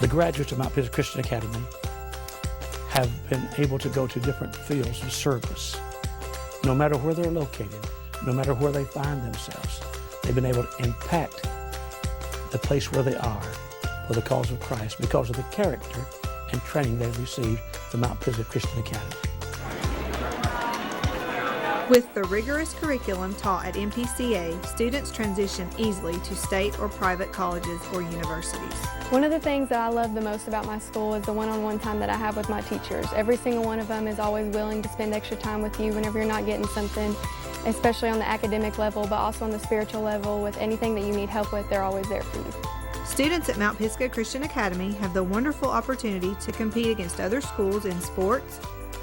The graduates of Mount Pisgah Christian Academy have been able to go to different fields of service. No matter where they're located, no matter where they find themselves, they've been able to impact the place where they are for the cause of Christ because of the character and training they've received from Mount Pisgah Christian Academy. With the rigorous curriculum taught at MPCA, students transition easily to state or private colleges or universities. One of the things that I love the most about my school is the one-on-one time that I have with my teachers. Every single one of them is always willing to spend extra time with you whenever you're not getting something, especially on the academic level, but also on the spiritual level. With anything that you need help with, they're always there for you. Students at Mount Pisgah Christian Academy have the wonderful opportunity to compete against other schools in sports,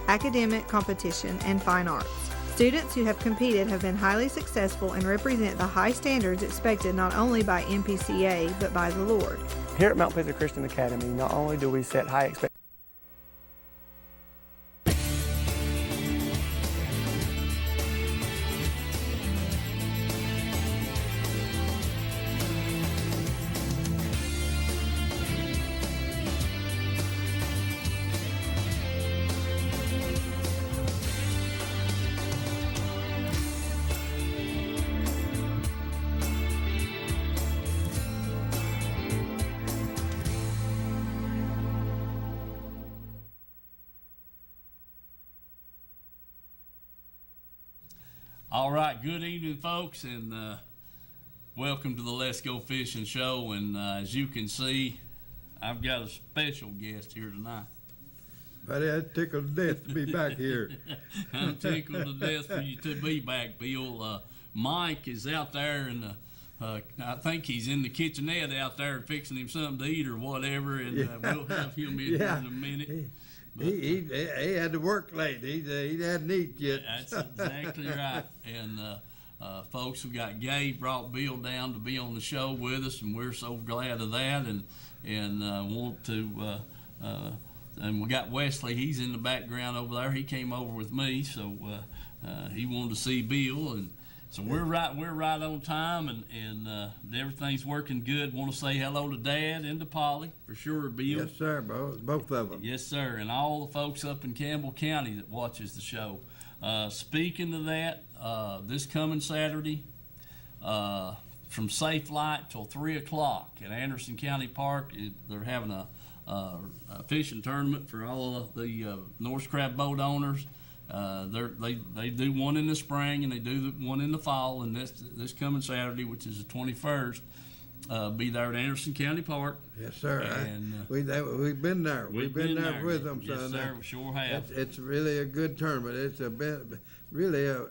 academic competition, and fine arts. Students who have competed have been highly successful and represent the high standards expected not only by MPCA, but by the Lord. Here at Mount Pisgah Christian Academy, not only do we set high expectations, All right, good evening, folks, and welcome to the Let's Go Fishing Show. And as you can see, I've got a special guest here tonight. Buddy, I'm tickled to death to be back here. I'm tickled to death for you to be back, Bill. Mike is out there, and I think he's in the kitchenette out there fixing him something to eat or whatever, and we'll have him in here in a minute. He had to work late. He hadn't eaten yet. That's exactly right. And folks, we got Gabe brought Bill down to be on the show with us, and we're so glad of that. And want to. And we got Wesley. He's in the background over there. He came over with me, so he wanted to see Bill, and so we're right on time, and everything's working good. Want to say hello to Dad and to Polly for sure, Bill. Yes, sir, both of them. Yes, sir, and all the folks up in Campbell County that watches the show. Speaking of that, this coming Saturday, from Safe Light till 3 o'clock at Anderson County Park, they're having a fishing tournament for all of the North Crab boat owners. They do one in the spring and they do one in the fall, and this coming Saturday, which is the 21st, be there at Anderson County Park. Yes, sir. And we've been there. We've been there with them. Yes, son. sir. We sure have. It's really a good tournament. It's really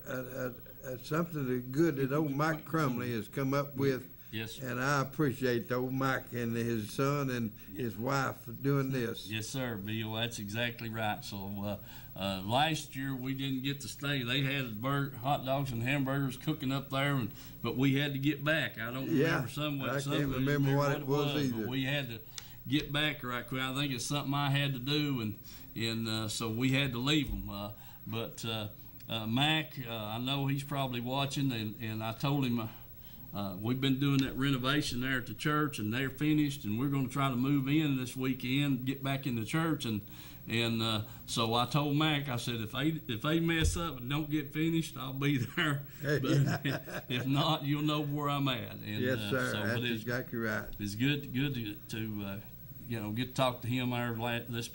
something good that old Mike Crumley has come up with. Yes, sir. And I appreciate old Mike and his son and his wife doing this. Yes, sir, Bill. That's exactly right. So last year we didn't get to stay. They had hot dogs and hamburgers cooking up there, but we had to get back. I don't remember I can't remember what it was either. But we had to get back right quick. I think it's something I had to do, and so we had to leave them. But Mac, I know he's probably watching, and I told him. We've been doing that renovation there at the church, and they're finished, and we're going to try to move in this weekend, get back in the church, and so I told Mac, I said, if they mess up and don't get finised, I'll be there. But if not, you'll know where I'm at. And, yes, sir. So that's exactly right. It's good to get to talk to him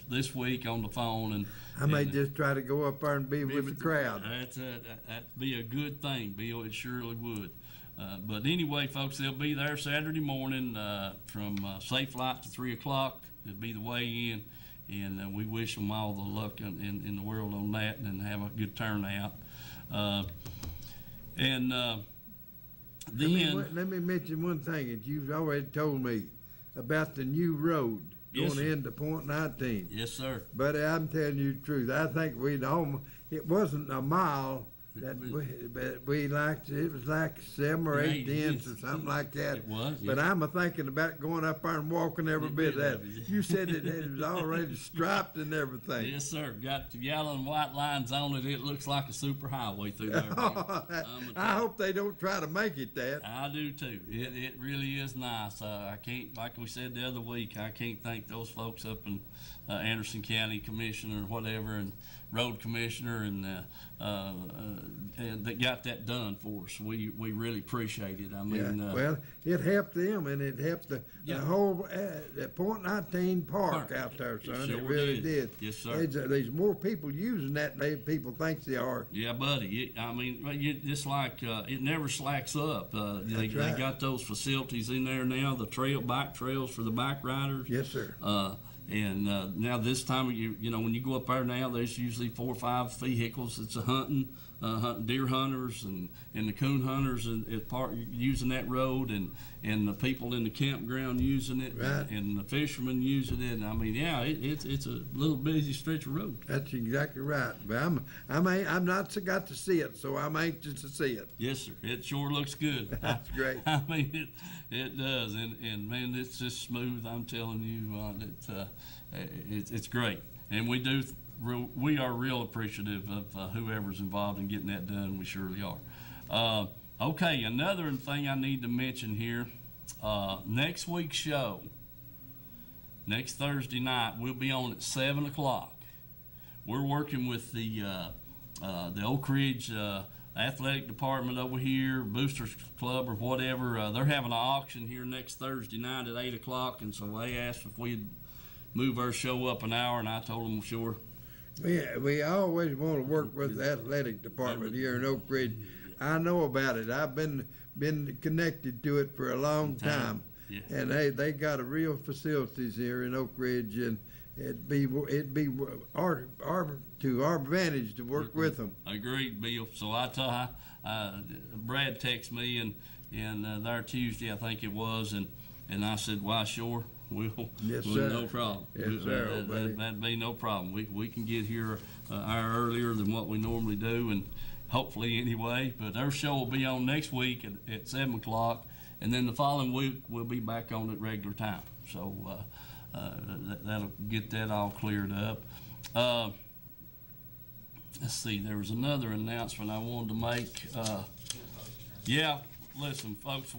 this week on the phone, and I may just try to go up there and be with the crowd. That'd be a good thing, Bill. It surely would. But anyway, folks, they'll be there Saturday morning from Safe Light to 3 o'clock. It'll be the weigh-in, and we wish them all the luck in the world on that, and have a good turnout. Then let me mention one thing that you've already told me about the new road going into Point 19. Yes, sir. Buddy, I'm telling you the truth. I think it wasn't a mile that we liked. It was like 7 or 8 tenths or something like that. It was, But yeah. I'm thinking about going up there and walking every bit of that. You said it was already striped and everything. Yes, sir. Got the yellow and white lines on it. It looks like a super highway through there. I hope they don't try to make it that. I do too. It really is nice. I can't, like we said the other week, I can't thank those folks up in Anderson County Commissioner or whatever, and Road Commissioner, and that got that done for us. We really appreciate it. I mean, Yeah, well, it helped them, and it helped the whole the Point 19 park out there, son. Sure it really did. Yes, sir. There's more people using that than people think they are. Yeah, buddy. I mean, it's like it never slacks up. They right. got those facilities in there now, the bike trails for the bike riders. Yes, sir. And now this time, you know, when you go up there now, there's usually 4 or 5 vehicles. It's a hunting deer hunters and the coon hunters and part using that road, and the people in the campground using it, Right. and the fishermen using it. And I mean, yeah, it's a little busy stretch of road. That's exactly right. But I'm not got to see it, so I'm anxious to see it. Yes, sir. It sure looks good. That's great. I mean, it does, and man, it's just smooth. I'm telling you, it's great, and we are real appreciative of whoever's involved in getting that done. We surely are. Okay, another thing I need to mention here: next week's show, next Thursday night, we'll be on at 7 o'clock. We're working with the Oak Ridge athletic department over here, Boosters Club or whatever. They're having an auction here next Thursday night at 8 o'clock, and so they asked if we'd move our show up an hour, and I told them sure. We always want to work with the athletic department here in Oak Ridge. I know about it. I've been connected to it for a long time. Yeah. And they got a real facilities here in Oak Ridge, and it'd be to our advantage to work with them. Agreed, Bill. So I told Brad texted me and there Tuesday, I think it was, and I said, why, sure. Yes, we'll sir. No problem. Yes, sir, buddy. That'd be no problem. We can get here an hour earlier than what we normally do, and hopefully anyway. But our show will be on next week at 7 o'clock, and then the following week we'll be back on at regular time. So that'll get that all cleared up. Let's see. There was another announcement I wanted to make. Yeah, listen, folks.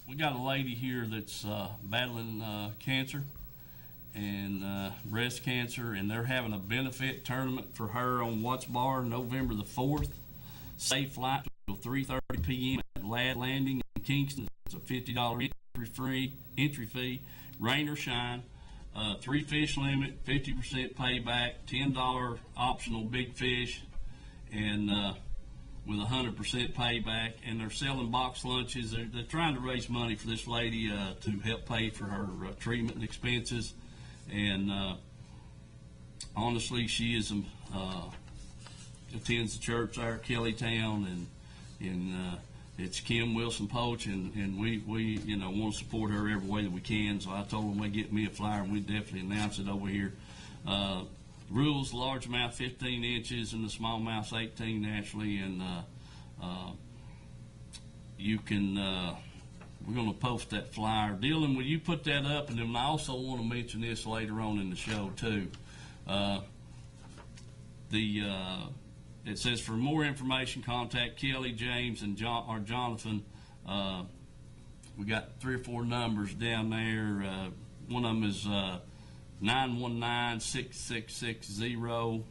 We got a lady here that's battling cancer and breast cancer, and they're having a benefit tournament for her on Watts Bar November the 4th. Safe flight till 3:30 p.m. at Ladd Landing in Kingston. It's a $50 entry fee, rain or shine. 3 fish limit, 50% payback, $10 optional big fish, and with 100% payback, and they're selling box lunches. They're trying to raise money for this lady to help pay for her treatment expenses. And honestly, she is attends the church there at Kellytown, and it's Kim Wilson Poach, and we want to support her every way that we can. So I told them they get me a flyer, and we definitely announce it over here. Rules: largemouth 15 inches and the smallmouth 18 naturally, and you can. We're going to post that flyer. Dylan, will you put that up? And then I also want to mention this later on in the show too. It says for more information, contact Kelly, James, and or Jonathan. We got 3 or 4 numbers down there. One of them is 919-6660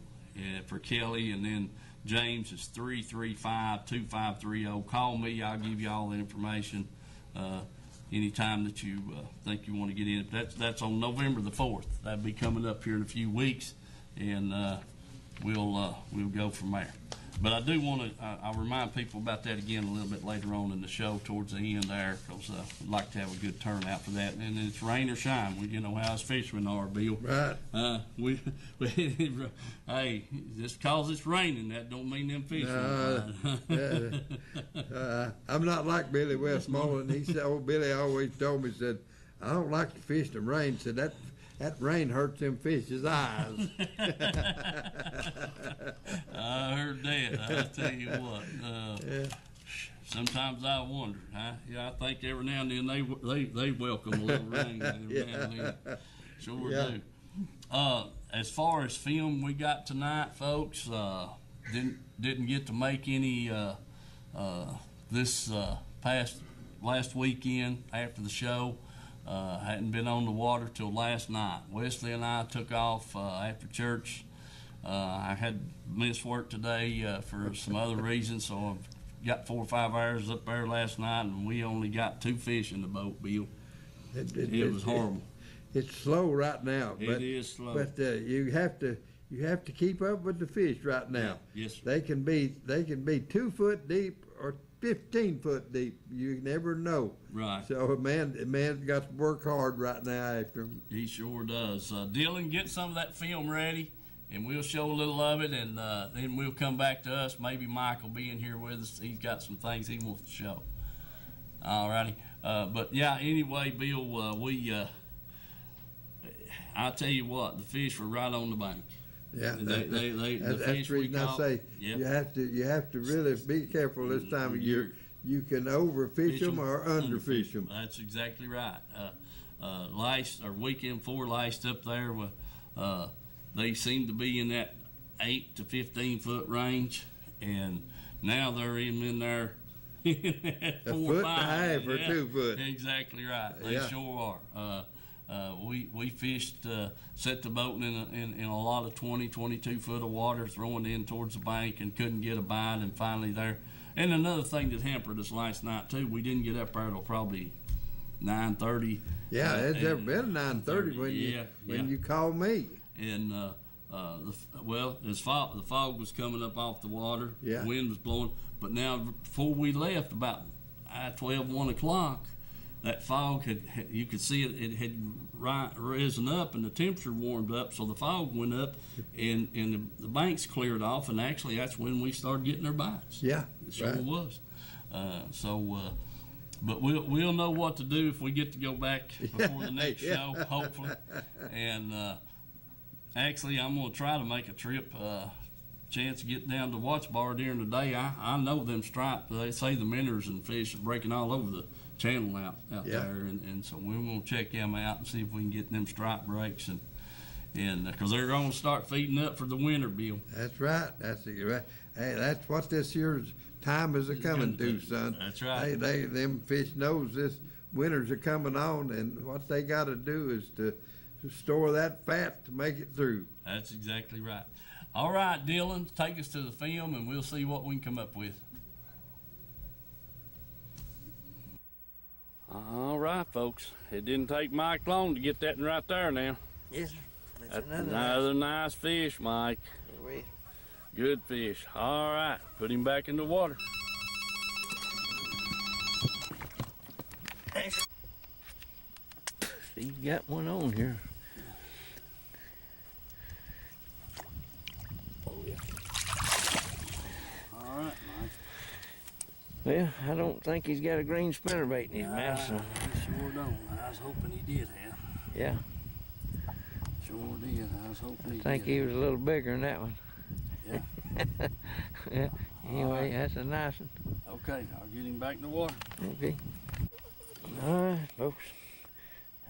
for Kelly, and then James is 335-2530. Call me. I'll give you all the information anytime that you think you want to get in. That's on November the 4th. That'll be coming up here in a few weeks, and we'll go from there. But I do want to I'll remind people about that again a little bit later on in the show towards the end there, because we'd like to have a good turnout for that. And it's rain or shine. You know how us fishermen are, Bill. Right. Hey, just because it's raining, that don't mean them fish. I'm not like Billy Westmoreland. He said, old Billy always told me, said, I don't like to fish in the rain. Said that rain hurts them fish's eyes. I heard that. I'll tell you what. Yeah. Sometimes I wonder, huh? Yeah, I think every now and then they welcome a little rain every now and then. Sure Yeah. do. As far as film we got tonight, folks, didn't get to make any this last weekend after the show. Hadn't been on the water till last night. Wesley and I took off after church. I had missed work today for some other reasons, so I've got 4 or 5 hours up there last night, and we only got 2 fish in the boat, Bill. It was horrible. It's slow right now. It is slow. But you have to keep up with the fish right now. Yes, sir. They can be 2 foot deep or 15 foot deep. You never know. Right. So a man's got to work hard right now after him. He sure does. Dylan, get some of that film ready, and we'll show a little of it, and then we'll come back to us. Maybe Mike will be in here with us. He's got some things he wants to show. All righty. But yeah, anyway, Bill, I'll tell you what, the fish were right on the bank. Yeah, the that's fish the we reason I caught. say Yep. you have to really be careful this time of year. You can overfish them or underfish them. That's exactly right. Weekend 4 laced up there. They seem to be in that 8 to 15 foot range, and now they're even in there. A foot and a half or 2 foot. Exactly right. They Yeah. sure are. We fished, set the boat in a lot of 20, 22 foot of water, throwing in towards the bank, and couldn't get a bite, and finally there. And another thing that hampered us last night too, we didn't get up there till probably 9:30. Yeah, it's ever been 9:30 when you call me. And the fog was coming up off the water. Yeah. The wind was blowing. But now, before we left, about 1 o'clock, that fog you could see it had risen up, and the temperature warmed up, so the fog went up, and the banks cleared off, and actually that's when we started getting our bites. Yeah, It sure right. was. But we'll know what to do if we get to go back before the next Yeah. show, hopefully. And actually, I'm going to try to make a trip, chance to get down to Watch Bar during the day. I know them striped. They say the minnows and fish are breaking all over the channel out Yeah. there, and so we're going to check them out and see if we can get them stripe breaks, and because they're going to start feeding up for the winter, Bill. That's right. That's right. Hey, that's what this year's time is a coming to, son. That's right. Them fish knows this winters are coming on, and what they got to do is to store that fat to make it through. That's exactly right. All right, Dylan, take us to the film, and we'll see what we can come up with. All right, folks. It didn't take Mike long to get that one right there now. Yes, sir. That's another nice fish, Mike. Good fish. All right, put him back in the water. You got one on here. All right, Mike. Well, I don't think he's got a green spinnerbait in his mouth, so He sure don't. I was hoping he did have. yeah. Sure did. I was hoping he I think did. he was a little bigger than that one. Yeah. Yeah. Anyway, that's a nice one. Okay, I'll get him back in the water. Okay. All right, folks.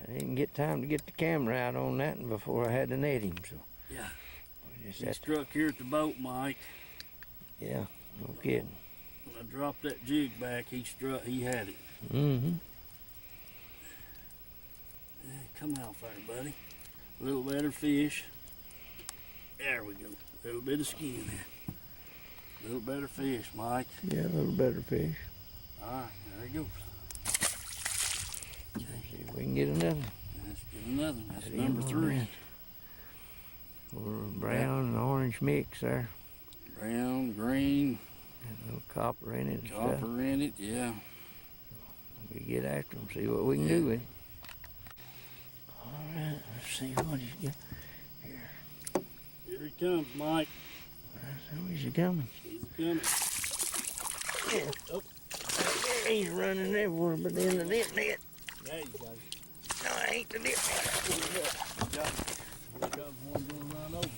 I didn't get time to get the camera out on that one before I had to net him, so. Yeah. We just He had to, struck here at the boat, Mike. yeah, no kidding. When I dropped that jig back, he had it. Mm-hmm. Yeah, come out there, buddy. A little better fish. There we go. A little bit of skin there. A little better fish, Mike. Yeah, a little better fish. All right, there he goes. See if we can get another one. Let's get another one. That's Put him number on 3. that. Or a brown and orange mix there. Brown, green, A little copper in it and stuff. copper in it, yeah. We get after him, see what we can do with him. All right, let's see what he's got. Here he comes, Mike. So he's coming. He's coming. Oh, He's running everywhere but in the net. there you go. No, I ain't the net. Got got one going right over.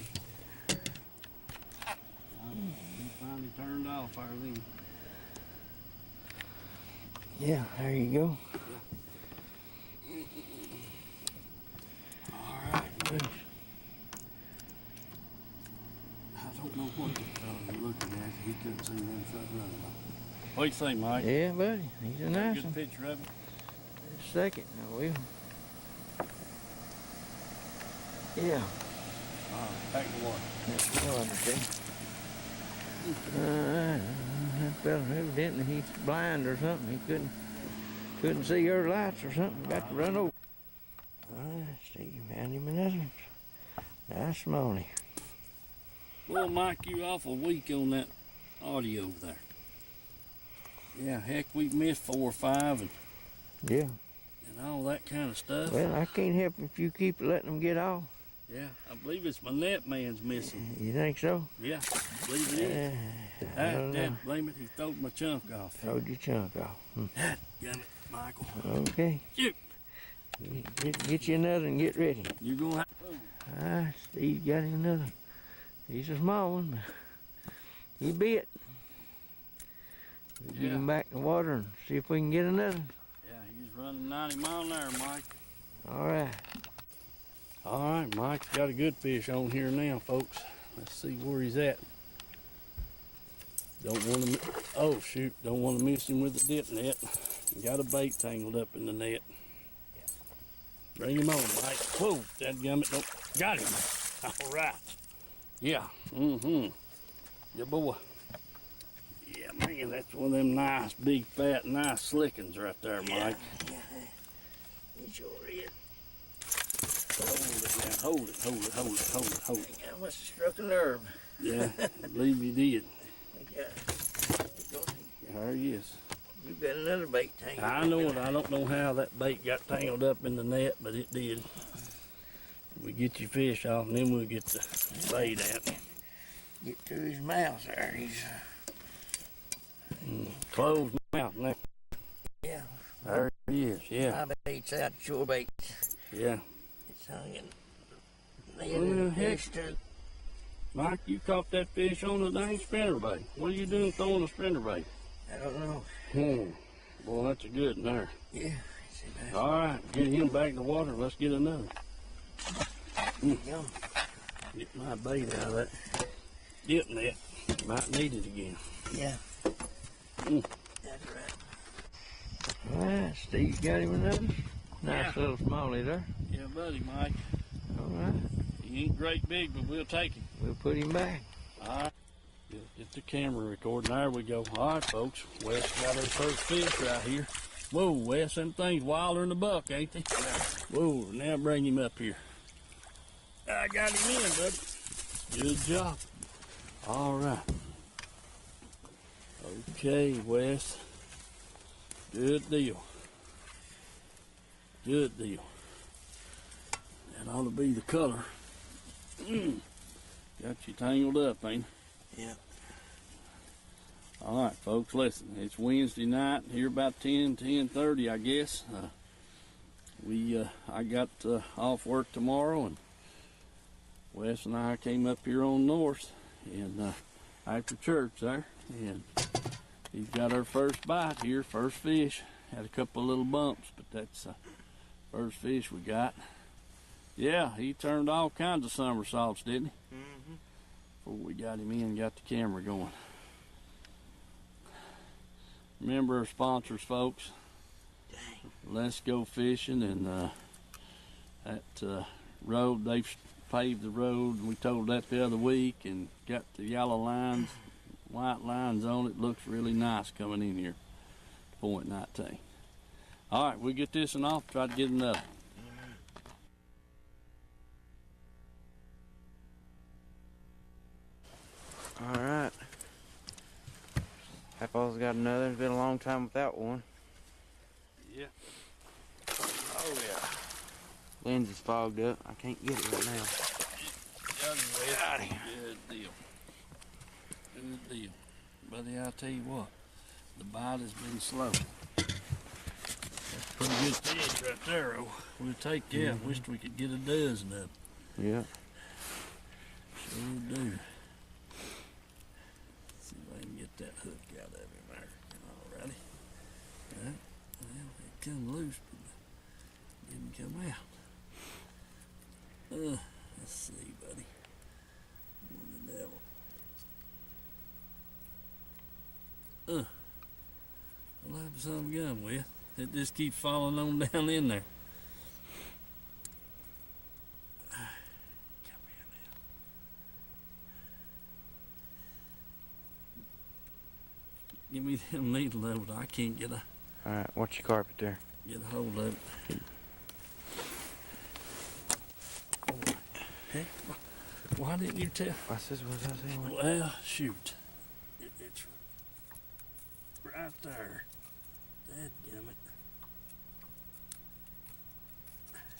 He finally turned off our then. Yeah, there you go. All right. I don't know what the fella was looking at. He couldn't see them front running. What do you think, Mike? Yeah, buddy. He's a nice Good one. picture of him. Just a second, I will. Yeah. All right, back to water. That's the water, see. That fella, evidently he's blind or something. He couldn't see her lights or something. Got to run over. All right, Steve, found him another one. Nice molly. Well, Mike, you awful weak on that audio there. Yeah, heck, we've missed 4 or 5 Yeah. and all that kind of stuff. Well, I can't help if you keep letting them get off. Yeah, I believe it's my net man's missing. You think so? Yeah, I believe it is. I don't know. Blame it, he throwed my chunk off. Throwed your chunk off. Damn it, Michael. Okay. Shoot. Get you another and get ready. You're going to have Steve got him another. He's a small one, but he bit. We'll get him back in the water and see if we can get another. Yeah, he's running 90 mile an hour, Mike. All right. All right, Mike's got a good fish on here now, folks. Let's see where he's at. Don't want to, oh shoot, don't want to miss him with the dip net. Got a bait tangled up in the net. Bring him on, Mike. Whoa, dadgummit, don't, got him. All right. Yeah, yeah, boy. Yeah, man, that's one of them nice, big, fat, nice slickins right there, Mike. Yeah. He sure is. Hold it, hold it, hold it, hold it, hold it. I must have struck a nerve. Yeah, I believe you did. Yeah. There he is. You got another bait tangled. I know it. I don't know how that bait got tangled up in the net, but it did. We get your fish off, and then we'll get the bait out. Get to his mouth there. He's Closed mouth now. yeah. There he is. Yeah, My bait's out, shore bait. yeah. It's hung in. Well, heck. Mike, you caught that fish on the dang spinnerbait. What are you doing throwing a spinnerbait? I don't know. Boy, that's a good one there. Yeah. It's a nice All right, get him back in the water. Let's get another. Yum. Get my bait out of that dip net. Might need it again. Yeah. Mm. That's right. All right, Steve got him another. Nice little smallie there. Yeah, buddy, Mike. All right. He ain't great big, but we'll take him. We'll put him back. All right. Get the camera recording. There we go. All right, folks. Wes got our first fish right here. Whoa, Wes, them things wilder than the buck, ain't they? Whoa, now bring him up here. I got him in, bud. Good job. All right. Okay, Wes. Good deal. Good deal. That ought to be the color. Got you tangled up, ain't it? Yeah. All right, folks, listen. It's Wednesday night, here about 10:30, I guess. I got off work tomorrow, and Wes and I came up here on North, and after church there, and he's got our first bite here, first fish. Had a couple of little bumps, but that's first fish we got. Yeah, he turned all kinds of somersaults, didn't he? Mm-hmm. Before we got him in and got the camera going. Remember our sponsors, folks. Dang. Let's Go Fishing, and that road, they've paved the road, and we told that the other week, and got the yellow lines, white lines on it. Looks really nice coming in here to Point 19. All right, we'll get this one off, try to get another. All right. Papa's got another. It's been a long time without one. Yeah. Oh, yeah. Lens is fogged up. I can't get it right now. Got him. Good deal. Good deal. Buddy, I'll tell you what, the bite has been slow. That's pretty good fish right there. Oh, we'll take that. Wished we could get a dozen of them. Yeah. Sure do. See if I can get that hook out of him there. Alrighty. Right. Well, it come loose, but it didn't come out. Let's see, buddy. What the devil? I'll have some gum with. It just keeps falling on down in there. Come here now. Give me them needle levels. I can't get a Alright, watch your carpet there. hold of it. Heck, why didn't you tell? What's this? What's that saying? Well, shoot. It's right there. Dadgummit.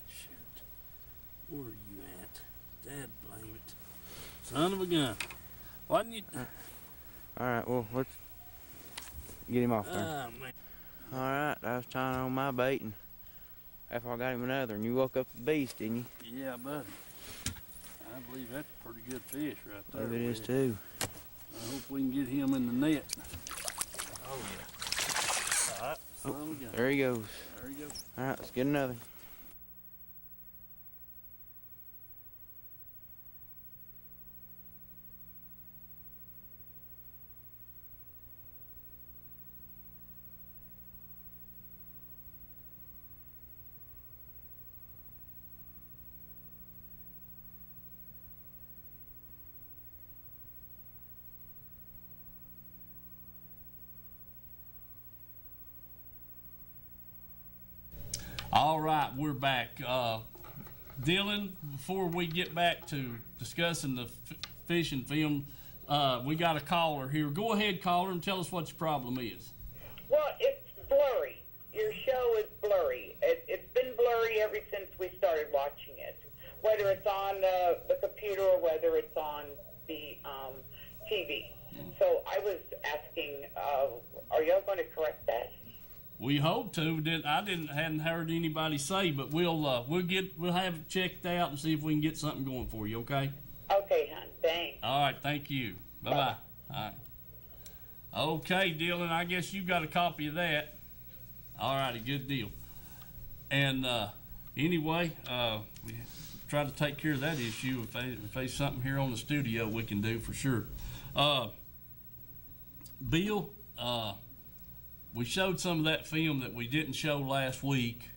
Shoot. Where are you at? Dad blame it. Son of a gun. Why didn't you? Alright, well, let's get him off there. Oh, man. Alright, I was tying on my bait, and after I got him another, and you woke up the beast, didn't you? Yeah, buddy. I believe that's a pretty good fish right there. Maybe it is Will. too. I hope we can get him in the net. Oh, yeah. All right, son of a gun. There he goes. There he goes. Alright, let's get another. All right, we're back. Dylan, before we get back to discussing the fishing film, we got a caller here. Go ahead, caller, and tell us what your problem is. Well, it's blurry. Your show is blurry. It's been blurry ever since we started watching it, whether it's on the computer or whether it's on the TV. So I was asking, are y'all going to correct that? We hope to. Hadn't heard anybody say, but we'll have it checked out and see if we can get something going for you. Okay. Okay, hon. Thanks. All right. Thank you. Bye bye. All right. Okay, Dylan. I guess you got a copy of that. All righty. Good deal. And anyway, we try to take care of that issue. If there's something here on the studio, we can do for sure. Bill. We showed some of that film that we didn't show last week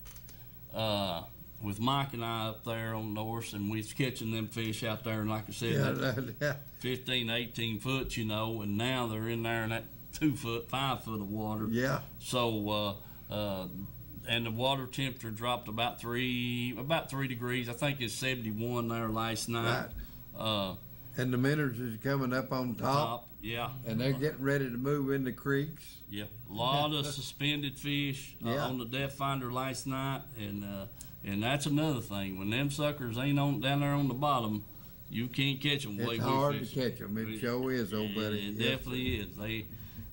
with Mike and I up there on North, and we was catching them fish out there, and like I said, Yeah. 15, 18 foot, and now they're in there in that 2 foot, 5 foot of water. Yeah. So, and the water temperature dropped about 3 degrees. I think it's 71 there last night. Right. And the minnows is coming up on top. Yeah. And they're getting ready to move into creeks. Yeah, a lot of suspended fish on the depth finder last night, and that's another thing. When them suckers ain't down there on the bottom, you can't catch them. It's hard to catch them. It sure is, old buddy. It definitely is.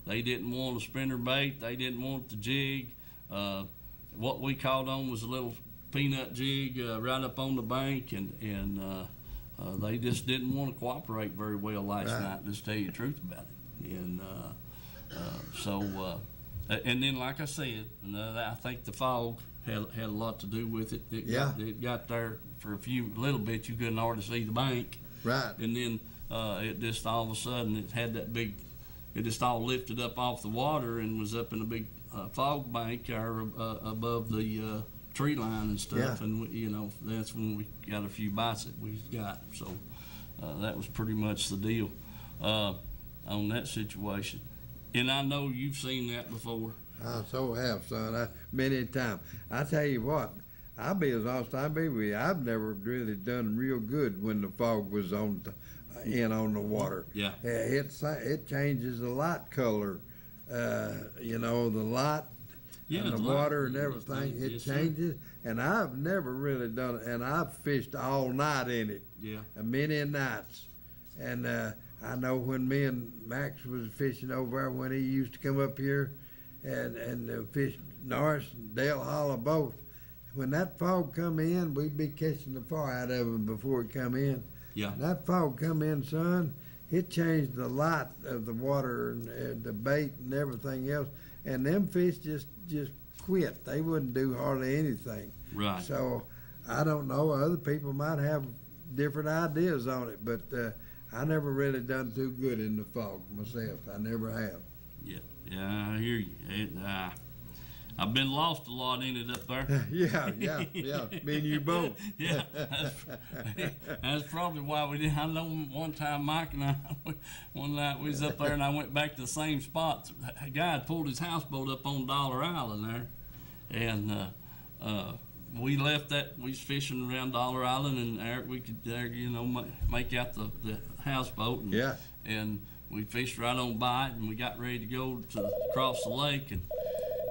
They didn't want a spinner bait. They didn't want the jig. What we caught on was a little peanut jig right up on the bank, and they just didn't want to cooperate very well last night. Just tell you the truth about it, and. And then, like I said, I think the fog had a lot to do with it. It got there for little bit. You couldn't hardly see the bank. Right. And then it just all of a sudden it had that big. It just all lifted up off the water and was up in a big fog bank or above the tree line and stuff. Yeah. And that's when we got a few bites that we got. So that was pretty much the deal on that situation. And I know you've seen that before. I so have, son. Many times. I tell you what, I'll be as honest I be with you. I've never really done real good when the fog was on the water. Yeah. It changes the light color. The light and the water and everything. It changes. And I've never really done it. And I've fished all night in it. Yeah. Many nights. And I know when me and Max was fishing over there when he used to come up here and fish Norris and Dale Hollow both. When that fog come in, we'd be catching the far out of him before it come in. Yeah. That fog come in, son, it changed a lot of the water and the bait and everything else. And them fish just quit. They wouldn't do hardly anything. Right. So I don't know. Other people might have different ideas on it, but I never really done too good in the fog myself. I never have. Yeah, I hear you. I've been lost a lot in it up there. Yeah. Me and you both. Yeah, that's probably why we did. I know one time Mike and I, one night we was up there and I went back to the same spot. A guy had pulled his houseboat up on Dollar Island there, and we left that. We was fishing around Dollar Island, and there we could make out the houseboat. And, Yeah. And we fished right on by it, and we got ready to go to cross the lake.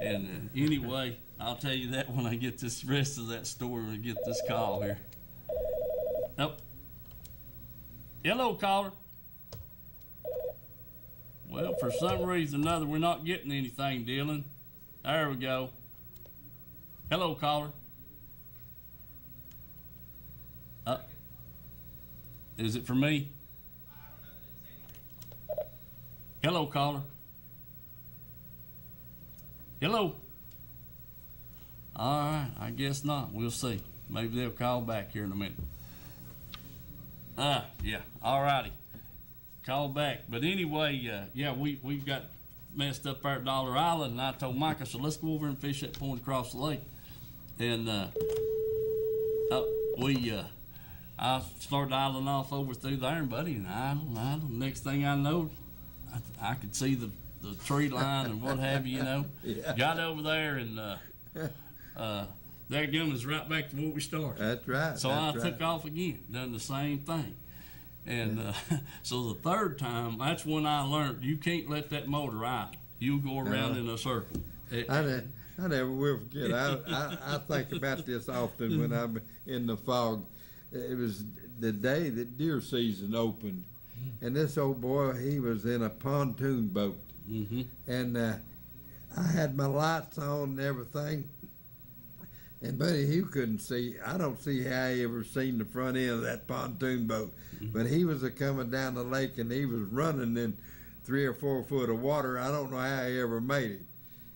And anyway, I'll tell you that when I get this rest of that story, when I get this call here. Nope. Hello, caller. Well, for some reason or another, we're not getting anything, Dylan. There we go. Hello, caller. Is it for me? Hello, caller. Hello. All right, I guess not. We'll see. Maybe they'll call back here in a minute. Yeah. All righty. Call back. But anyway, we got messed up there at Dollar Island, and I told Mike, I said, let's go over and fish that point across the lake. And I started idling off over through there, and buddy, and idle. Next thing I know, I could see the tree line and what have you, Yeah. Got over there, and that gun was right back to where we started. That's right. So I took off again, done the same thing. And so the third time, that's when I learned you can't let that motor idle. You'll go around in a circle. I never will forget. I think about this often when I'm in the fog. It was the day that deer season opened, and this old boy, he was in a pontoon boat. Mm-hmm. And I had my lights on and everything. And buddy, he couldn't see. I don't see how he ever seen the front end of that pontoon boat. Mm-hmm. But he was coming down the lake, and he was running in 3 or 4 foot of water. I don't know how he ever made it.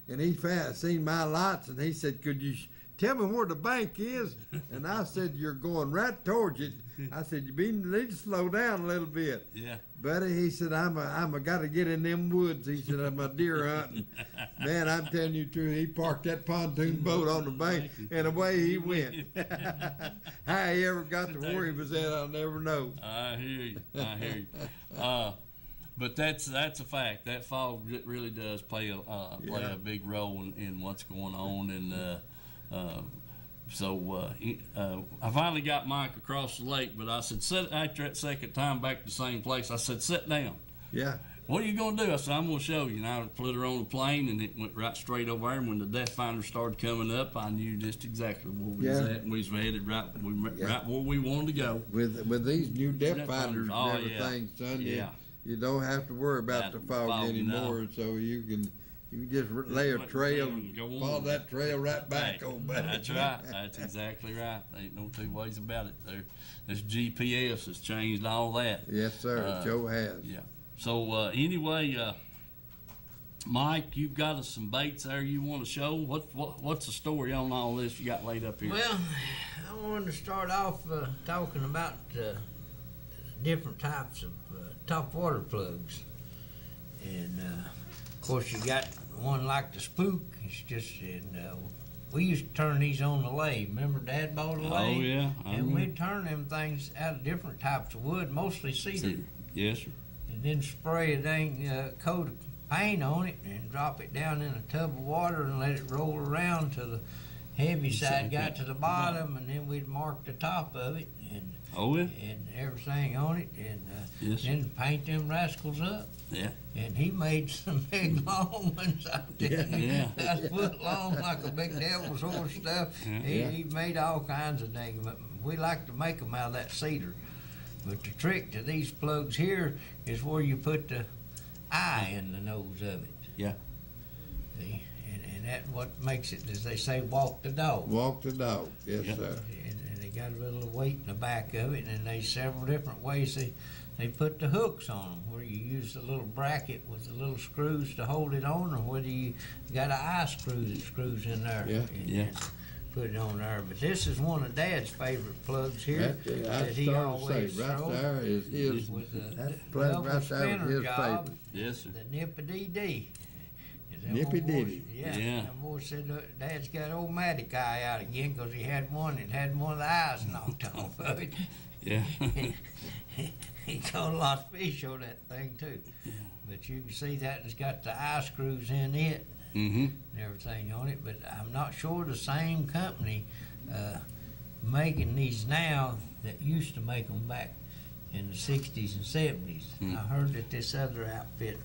And he seen my lights, and he said, "Could you tell me where the bank is?" And I said, "You're going right towards it." I said, "You need to slow down a little bit." Yeah. Buddy, he said, I'm got to get in them woods. He said, I'm a deer hunting. Man, I'm telling you the truth. He parked that pontoon boat on the bank, and away he went. How he ever got to where he was at, I'll never know. I hear you. But that's a fact. That fog really does play a big role in what's going on, and so I finally got Mike across the lake. But I said, after that second time back to the same place, I said, sit down. Yeah. What are you going to do? I said, I'm going to show you. And I put her on the plane, and it went right straight over there. And when the depth finder started coming up, I knew just exactly where we was at. And we was headed right where we wanted to go. With these new depth finders and everything, son, you don't have to worry about the fog anymore. No. So you can just lay a trail and follow that trail right back, old buddy. That's right. That's exactly right. Ain't no two ways about it. This GPS has changed all that. Yes, sir. It sure has. Yeah. So anyway, Mike, you've got us some baits there you want to show. What's the story on all this you got laid up here? Well, I wanted to start off talking about different types of top water plugs, and of course you got one like the Spook. It's just we used to turn these on the lathe. Remember Dad bought a lathe? Oh yeah. And we'd turn them things out of different types of wood, mostly cedar. Yes, sir. And then spray a dang coat of paint on it and drop it down in a tub of water and let it roll around till the heavy side got to the bottom, and then we'd mark the top of it and and everything on it, and then paint them rascals up. Yeah. And he made some big long ones out there. Yeah. That's foot long, like a big devil's horse stuff. Yeah. He made all kinds of things. We like to make them out of that cedar. But the trick to these plugs here is where you put the eye in the nose of it. Yeah. See? And that's what makes it, as they say, walk the dog. Walk the dog. Yes, sir. And got a little weight in the back of it, and there's several different ways they put the hooks on them, where you use the little bracket with the little screws to hold it on, or whether you got an eye screw that screws in there. Yeah. And put it on there. But this is one of Dad's favorite plugs here I he started to always say, right throws. there is his, With the that plug double right there spinner was his job, favorite. Yes, sir. The Nippy-Dee. Nippy Diddy. Yeah. Yeah. That boy said Dad's got old Matic eye out again because he had one that had one of the eyes knocked off of it. Yeah. He caught a lot of fish on that thing too. But you can see that it's got the eye screws in it Mm-hmm. and everything on it. But I'm not sure the same company making these now that used to make them back in the 60s and 70s. I heard that this other outfit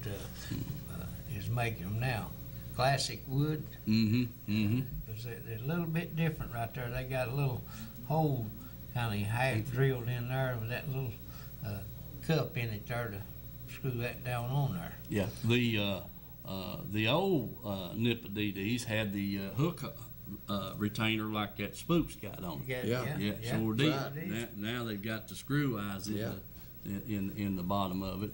is making them now. Classic wood. Mm-hmm. Mm-hmm. Because they're a little bit different right there. They got a little hole kind of half drilled in there with that little cup in it there to screw that down on there. Yeah. The old Nippy-Dees had the hook retainer like that Spook's got on it. Yeah, sure did. Right. Now they've got the screw eyes in the bottom of it,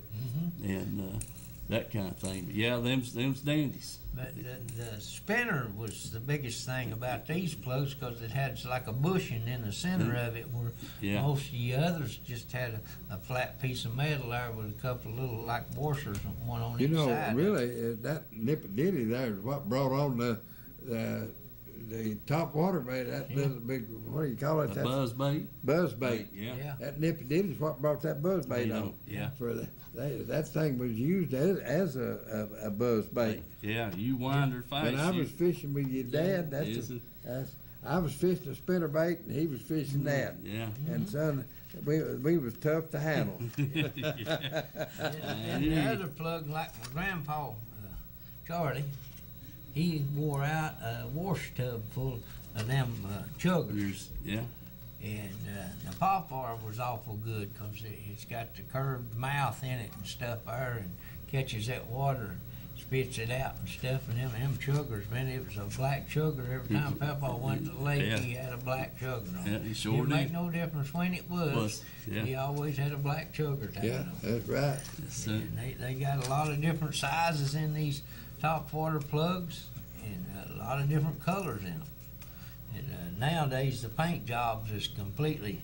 and that kind of thing. But yeah, them's dandies. But the spinner was the biggest thing about these plugs because it had like a bushing in the center of it where most of the others just had a flat piece of metal there with a couple of little like washers, one on each side. Really, that Nippy-Diddy there is what brought on the top water bait, that little big, what do you call it? Buzz bait. Buzz bait. Yeah. That Nippy-Diddy is what brought that buzz bait on. Yeah. That thing was used as a buzz bait. Yeah, you wind her face. When I was fishing with your dad, I was fishing a spinner bait and he was fishing that. Yeah. And son, we was tough to handle. And the other plug, like my grandpa, Charlie, he wore out a wash tub full of them chuggers. Yeah. And the pawpaw was awful good because it's got the curved mouth in it and stuff there and catches that water and spits it out and stuff. And them chuggers, man, it was a black chugger. Every time Papa went to the lake, he had a black chugger on it. Yeah, he sure Didn't did. make no difference when it was. He always had a black chugger tied Yeah, on. that's right. And they got a lot of different sizes in these top water plugs and a lot of different colors in them. And nowadays the paint jobs is completely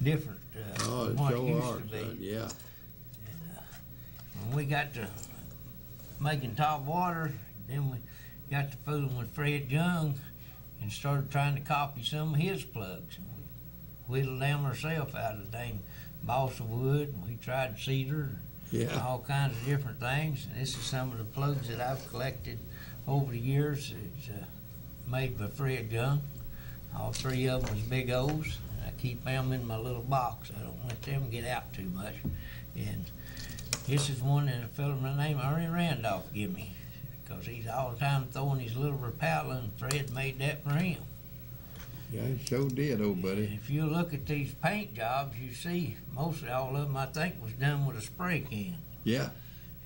different from what it used to be. Son, yeah. When we got to making top water, then we got to fooling with Fred Young and started trying to copy some of his plugs. We whittled them ourselves out of the dang balsa wood. We tried cedar and all kinds of different things. And this is some of the plugs that I've collected over the years. It's made by Fred Young. All three of them was big O's. I keep them in my little box. I don't let them get out too much. And this is one that a fellow named Ernie Randolph give me because he's all the time throwing his little Rapala, and Fred made that for him. Yeah, he sure did, old buddy. And if you look at these paint jobs, you see mostly all of them I think was done with a spray can. Yeah.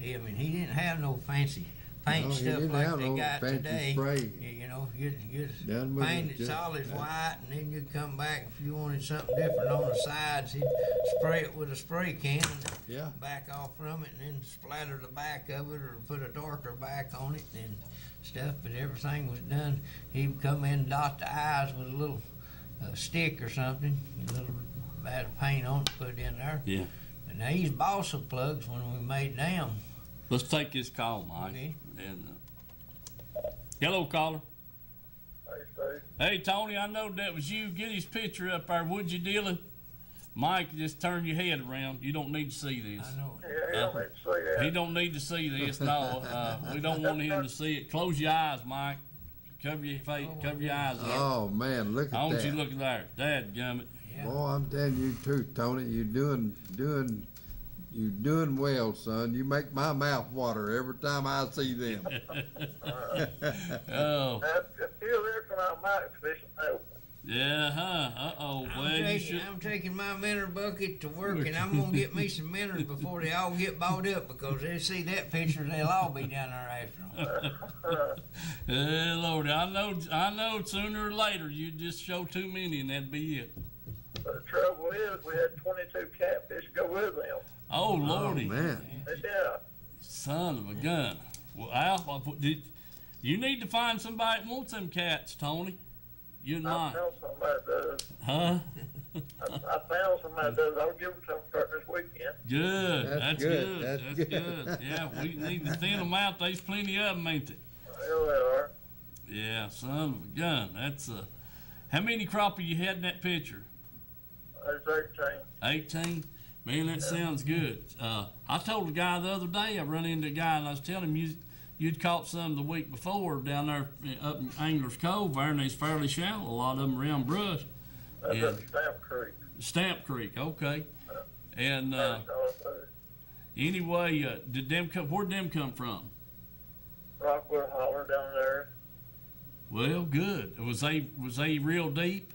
I mean, he didn't have no fancy paint stuff like they got today. Spray. You know, you Done with paint it, it solid white, and then you'd come back if you wanted something different on the sides. He'd spray it with a spray can and back off from it, and then splatter the back of it, or put a darker back on it and stuff. But everything was done. He'd come in and dot the eyes with a little stick or something, a little bit of paint on it, put it in there. Yeah. And these balsa plugs, when we made them. Let's take this call, Mike. Okay. And hello, caller. Hey, Steve. Hey, Tony, I know that was you. Get his picture up there. Would you dealing? Mike, just turn your head around. You don't need to see this. I know. Yeah, he don't need to see that. He don't need to see this. No, we don't want him to see it. Close your eyes, Mike. Cover your face. Cover your eyes. Oh man, look at that. I want you to look there. Dadgummit. Yeah. Boy, I'm telling you the truth, Tony. You're doing well, son. You make my mouth water every time I see them. Oh. If you're there come out Mike's fishing, no. Yeah, huh? Uh-oh. Well, you should. I'm taking my minnow bucket to work, and I'm gonna get me some minnows before they all get bought up, because they see that picture, they'll all be down there after them. Lord, I know. Sooner or later, you just show too many, and that'd be it. But the trouble is, we had 22 catfish go with them. Oh, Lordy. Man. Yeah. Son of a gun. Well, Al, you need to find somebody that wants them cats, Tony. You and I I. found somebody that does. Huh? I found somebody that does. I'll give them some starting this weekend. Good. That's That's good. good. That's That's good. good. Yeah, we need to thin them out. There's plenty of them, ain't there? There they are. Yeah, son of a gun. That's how many crappie you had in that picture? There's 18. 18? Man, that sounds good. I told a guy the other day, I run into a guy and I was telling him you'd caught some the week before down there up in Angler's Cove there, and they's fairly shallow, a lot of them around brush. That's Yeah. at Stamp Creek. Stamp Creek, okay. And That's anyway, where'd them come from? Rockwood Holler down there. Well, good. Was they real deep?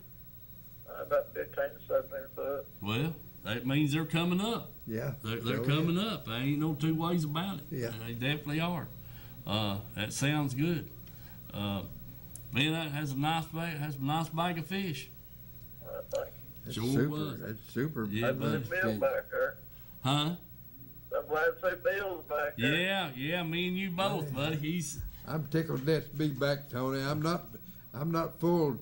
About 15 to 17 foot. Well, that means they're coming up. Yeah. They're so coming up. There ain't no two ways about it. Yeah. They definitely are. That sounds good. Man, that has a nice bag of fish. Thank you. That's Sure super. was. That's super. Yeah, I buddy. see Bill back there. Huh? I'm glad to see Bill's back there. Yeah, me and you both, buddy. I'm tickled to be back, Tony. I'm not full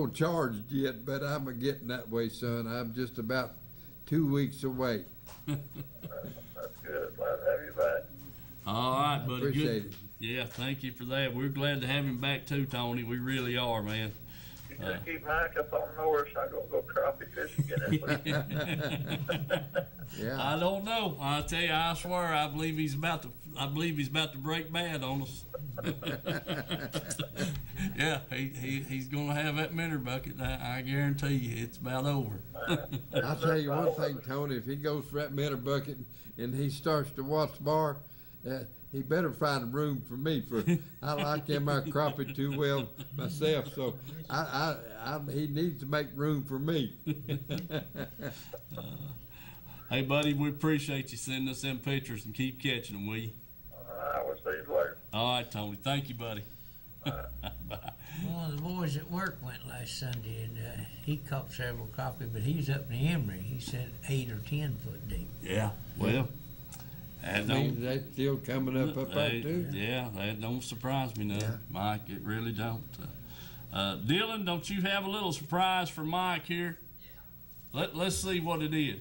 charged yet, but I'm getting that way, son. I'm just about 2 weeks away. That's good. Glad to have you back. All right, buddy. Appreciate Good. it. Yeah, thank you for that. We're glad to have him back too, Tony. We really are, man. You just keep Mike up on north, so I'm gonna go crappie fishing again this weekend. Yeah. I don't know. I tell you, I swear, I believe he's about to break bad on us. Yeah, he's gonna have that minnow bucket. I guarantee you, it's about over. I'll tell you one thing, Tony. If he goes for that minnow bucket and he starts to watch the bar, he better find room for me. I like him our crappie too well myself, so he needs to make room for me. Hey, buddy, we appreciate you sending us them pictures and keep catching them, will you? I will see you later. All right, Tony. Thank you, buddy. Bye. One of the boys at work went last Sunday, and he caught several crappie, but he's up in Emory. He said 8 or 10 foot deep. Yeah, well, That means they're still coming up there too. Yeah, that don't surprise me none, Yeah. Mike. It really don't. Dylan, don't you have a little surprise for Mike here? Let's see what it is.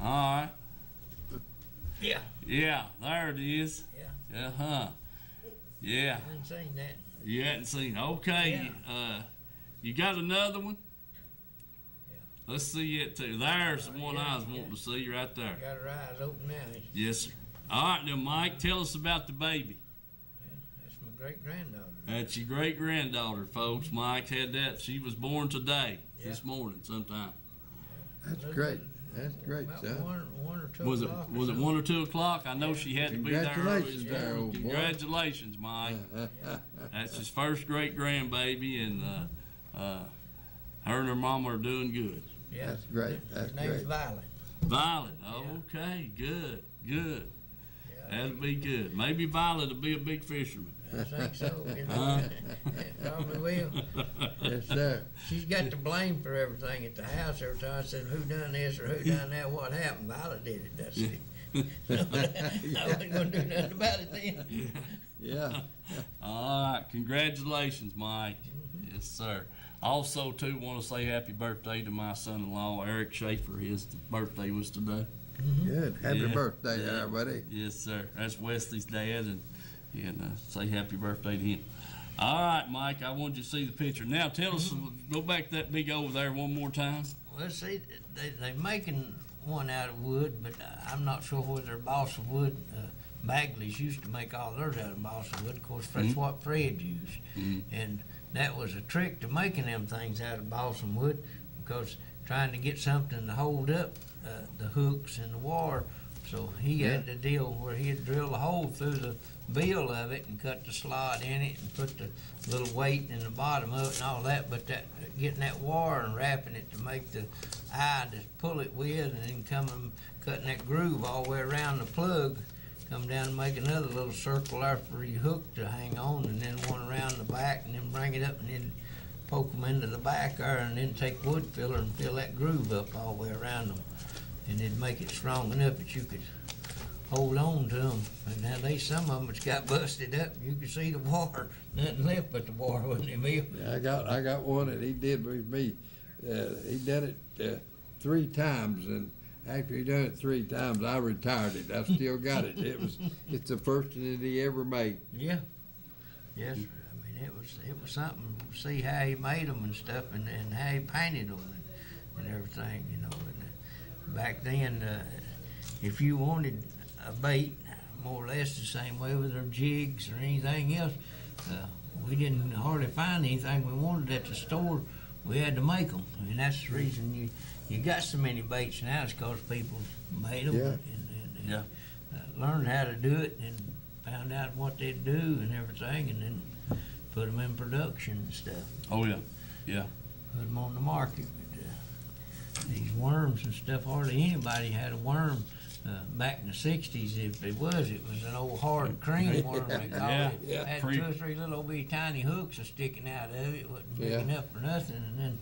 All right. Yeah. Yeah, there it is. Yeah. Uh-huh. Yeah. I hadn't seen that. You hadn't seen. Okay. You got another one? Yeah. Let's see it too. There's the one I was wanting to see right there. Got her eyes open now. Yes, sir. All right, now, Mike, tell us about the baby. That's my great granddaughter. That's your great granddaughter, folks. Mike had that. She was born today, Yeah. this morning, sometime. That's great. That's great, About son. one or two Was it o'clock. or 1 or 2 o'clock? I know she had to be there early. Congratulations there, old boy. Congratulations, Mike. That's his first great grandbaby, and her and her mama are doing good. Yeah. That's great. That's His name's great. Violet. Violet, okay, good. Yeah. That'll be good. Maybe Violet will be a big fisherman. I think so. You know. Huh? Probably will. Yes, sir. She's got the blame for everything at the house every time I said, who done this or who done that, what happened? Violet did it. That's it. I wasn't going to do nothing about it then. Yeah. All right, congratulations, Mike. Yes, sir. Also, too, want to say happy birthday to my son-in-law, Eric Schaefer. His birthday was today. Good. Happy Yeah. birthday there, buddy. Yes, sir. That's Wesley's dad, and say happy birthday to him. All right, Mike, I wanted you to see the picture. Now, tell us, go back to that big over there one more time. Well, see, they're making one out of wood, but I'm not sure whether they're balsa wood. Bagley's used to make all theirs out of balsa wood. Of course, that's what Fred used. And that was a trick to making them things out of balsam wood, because trying to get something to hold up the hooks and the wire. So he had the deal where he'd drill a hole through the bill of it and cut the slot in it and put the little weight in the bottom of it and all that. But getting that wire and wrapping it to make the eye to pull it with, and then cutting that groove all the way around the plug, come down and make another little circle there for your hook to hang on, and then one around the back, and then bring it up and then poke them into the back there and then take wood filler and fill that groove up all the way around them. And it'd make it strong enough that you could hold on to them. And now some of them that's got busted up. You could see the water, nothing left but the water, wasn't it, Bill? Yeah, I got one that he did with me. He done it 3 times, and after he done it 3 times, I retired it. I still got it. It's the first one that he ever made. Yeah. Yes, sir. I mean, it was something to see how he made them and stuff, and how he painted them and everything, you know. And back then, if you wanted a bait, more or less the same way with our jigs or anything else, we didn't hardly find anything we wanted at the store. We had to make them, and that's the reason you got so many baits now, is because people made them and learned how to do it and found out what they'd do and everything, and then put them in production and stuff. Oh yeah, yeah. Put them on the market. But, these worms and stuff, hardly anybody had a worm. Back in the 60s, if it was an old hard cream worm, they called it. Yeah. Had 2 or 3 little old bitty tiny hooks sticking out of it. It wasn't big enough for nothing. And then,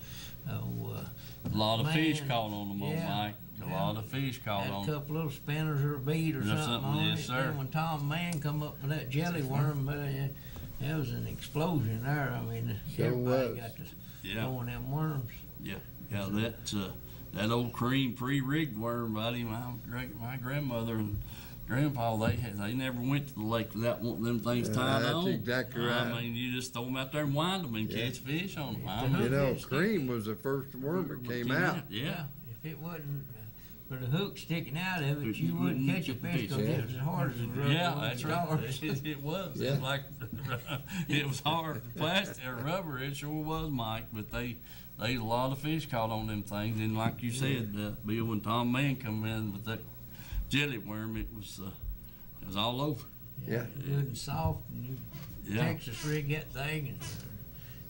a lot of fish caught on them, Mike. A lot of fish caught on them. them. Had a couple little spinners or a bead or something on yes, it. sir. Then when Tom Mann come up with that jelly worm, there was an explosion there. I mean, everybody got to throwing them worms. Yeah, that old cream pre-rigged worm, buddy. My grandmother and grandpa, they never went to the lake without wanting them things tied on. That's exactly right. I mean, you just throw them out there and wind them and catch fish on them. You know, cream was the first worm that came out. Yeah. If it wasn't for the hook sticking out of it, you wouldn't catch a fish because it was as hard as a rubber. Yeah, that's right. It was. Yeah. It was like it was hard plastic or rubber. It sure was, Mike. But they a lot of fish caught on them things, and like you said, Bill, when Tom Mann come in with that jelly worm, it was all over. Yeah. Good and soft, and you Texas rig that thing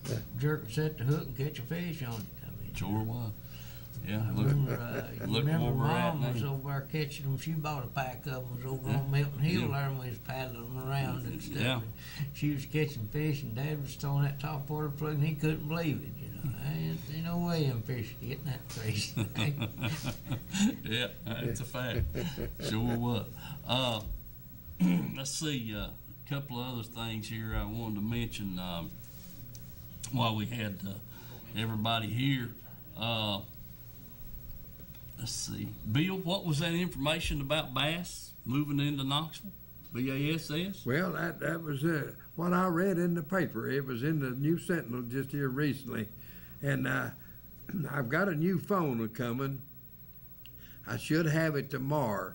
and jerk and set the hook and catch a fish on it. I mean, Sure was. Yeah. I remember where we're at Mom was now. over there catching them. She bought a pack of them. Was over on Milton Hill there, and we was paddling them around and stuff. Yeah. And she was catching fish, and Dad was throwing that top water plug, and he couldn't believe it. You know, ain't no way them fish are getting that crazy. Yeah, that's a fact. Sure was. Let's see, a couple of other things here I wanted to mention while we had everybody here. Let's see. Bill, what was that information about bass moving into Knoxville? BASS? Well, that was what I read in the paper. It was in the New Sentinel just here recently. And I've got a new phone coming. I should have it tomorrow.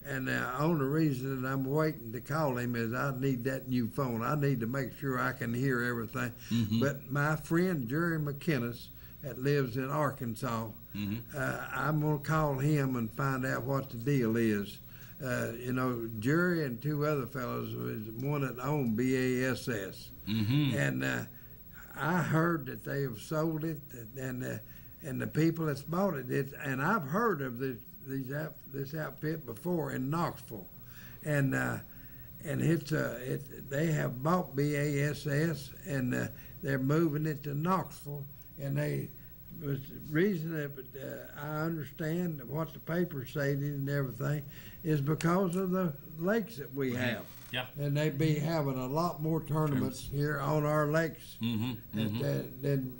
And the only reason that I'm waiting to call him is I need that new phone. I need to make sure I can hear everything. Mm-hmm. But my friend Jerry McKinnis that lives in Arkansas, I'm going to call him and find out what the deal is. You know, Jerry and 2 other fellows was one that owned BASS. Mm-hmm. And I heard that they have sold it, and the people that's bought it, and I've heard of this outfit before in Knoxville, and they have bought BASS, and they're moving it to Knoxville, and the reason that I understand what the paper stated and everything is because of the lakes that we have. Yeah. And they be having a lot more tournaments here on our lakes. Than